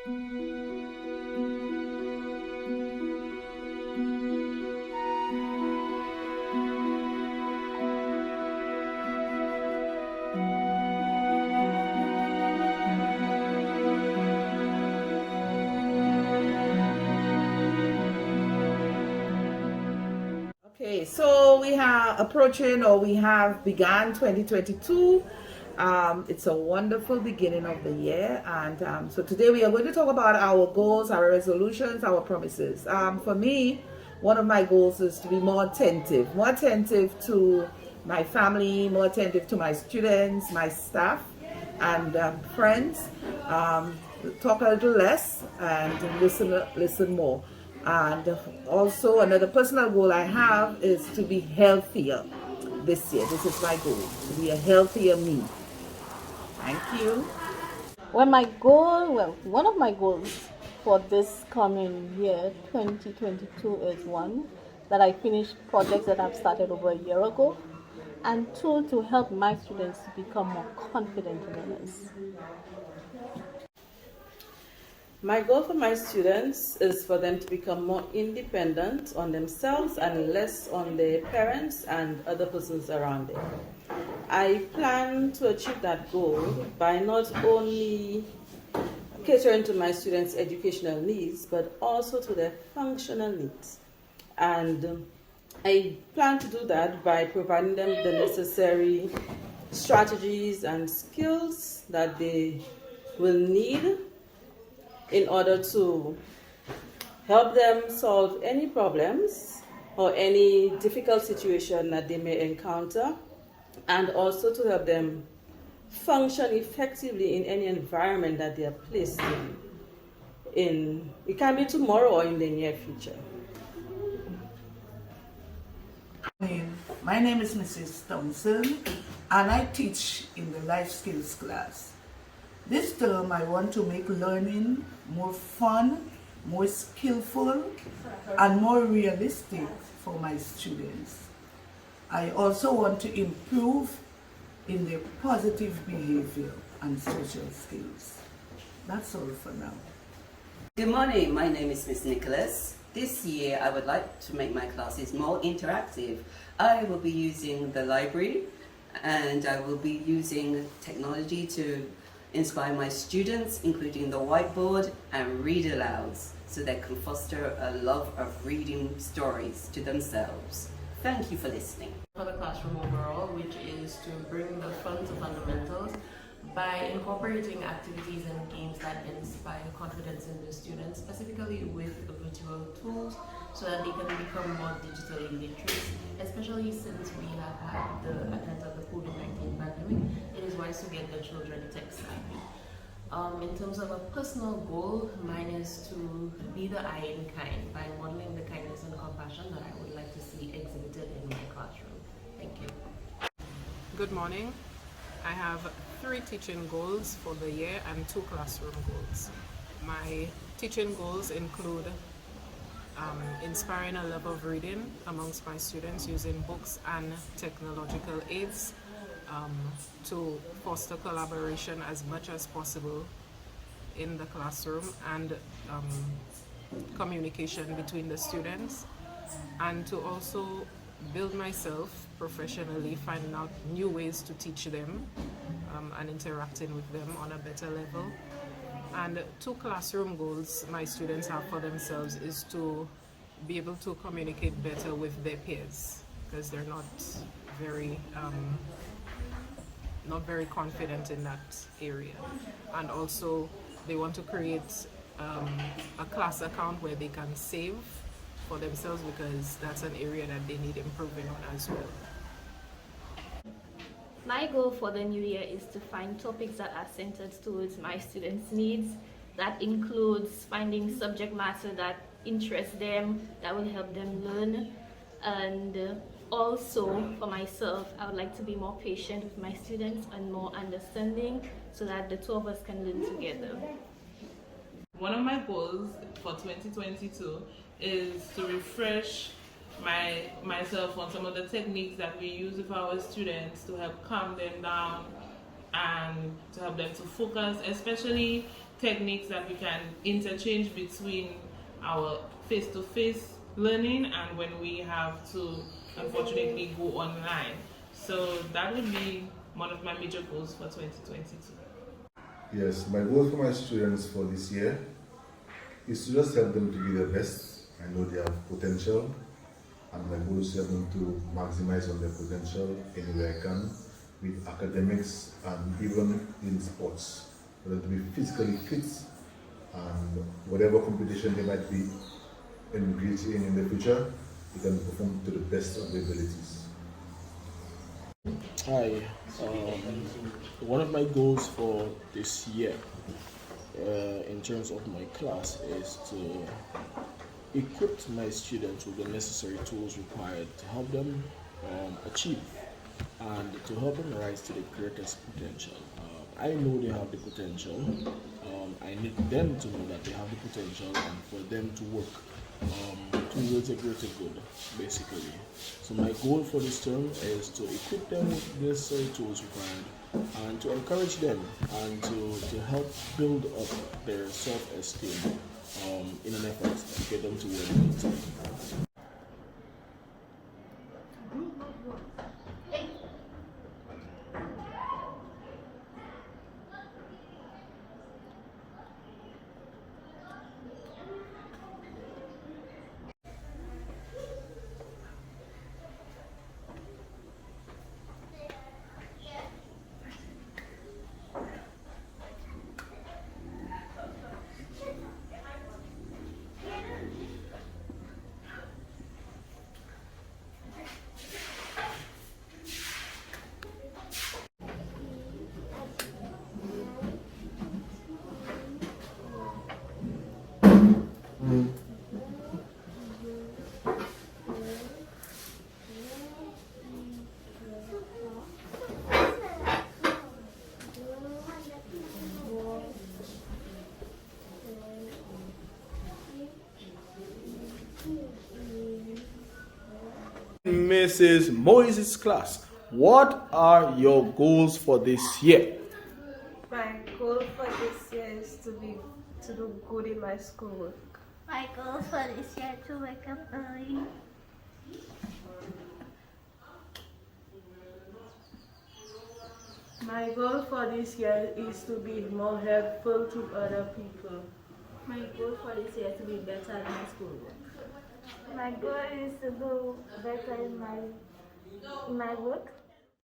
Okay, so we are approaching, or we have begun 2022. It's a wonderful beginning of the year, and so today we are going to talk about our goals, our resolutions, our promises. For me, one of my goals is to be more attentive to my family, more attentive to my students, my staff, and friends. Talk a little less and listen more. And also another personal goal I have is to be healthier this year. This is my goal, to be a healthier me. Thank you. One of my goals for this coming year, 2022, is one, that I finish projects that I've started over a year ago, and two, to help my students to become more confident learners. My goal for my students is for them to become more independent on themselves and less on their parents and other persons around them. I plan to achieve that goal by not only catering to my students' educational needs, but also to their functional needs. And I plan to do that by providing them the necessary strategies and skills that they will need in order to help them solve any problems or any difficult situation that they may encounter, and also to help them function effectively in any environment that they are placed in. It can be tomorrow or in the near future. My name is Mrs. Thompson, and I teach in the life skills class. This term, I want to make learning more fun, more skillful, and more realistic for my students. I also want to improve in their positive behavior and social skills. That's all for now. Good morning, my name is Miss Nicholas. This year I would like to make my classes more interactive. I will be using the library, and I will be using technology to inspire my students, including the whiteboard and read alouds, so they can foster a love of reading stories to themselves. Thank you for listening. For the classroom overall, which is to bring the fun to fundamentals by incorporating activities and games that inspire confidence in the students, specifically with virtual tools, so that they can become more digitally literate, especially since we have had the advent of the COVID-19 pandemic. It is wise to get the children tech savvy. In terms of a personal goal, mine is to be the I in kind by modeling the kindness and compassion that I would like to see exhibited in my classroom. Thank you. Good morning. I have 3 teaching goals for the year and 2 classroom goals. My teaching goals include inspiring a love of reading amongst my students using books and technological aids to foster collaboration as much as possible in the classroom, and communication between the students, and to also build myself professionally, finding out new ways to teach them and interacting with them on a better level. And 2 classroom goals my students have for themselves is to be able to communicate better with their peers, because they're not very confident in that area. And also they want to create a class account where they can save for themselves, because that's an area that they need improving on as well. My goal for the new year is to find topics that are centered towards my students' needs. That includes finding subject matter that interests them, that will help them learn. And also, for myself, I would like to be more patient with my students and more understanding, so that the 2 of us can learn together. One of my goals for 2022 is to refresh myself on some of the techniques that we use with our students to help calm them down and to help them to focus, especially techniques that we can interchange between our face-to-face learning and when we have to unfortunately go online. So that would be one of my major goals for 2022. Yes, my goal for my students for this year is to just help them to be their best. I know they have potential, and my goal is to help them to maximize on their potential anywhere I can, with academics and even in sports, for them to be physically fit and whatever competition they might be engaged in the future, they can perform to the best of their abilities. Hi, one of my goals for this year in terms of my class is to equip my students with the necessary tools required to help them achieve and to help them rise to the greatest potential. I know they have the potential. I need them to know that they have the potential and for them to work towards a greater good, basically. So my goal for this term is to equip them with the necessary tools required and to encourage them and to help build up their self-esteem in an effort to get them to where they need to be. Mrs. Moises' class, what are your goals for this year? My goal for this year is to do good in my schoolwork. My goal for this year to wake up early. My goal for this year is to be more helpful to other people. My goal for this year is to be better at my schoolwork. My goal is to do better in my work.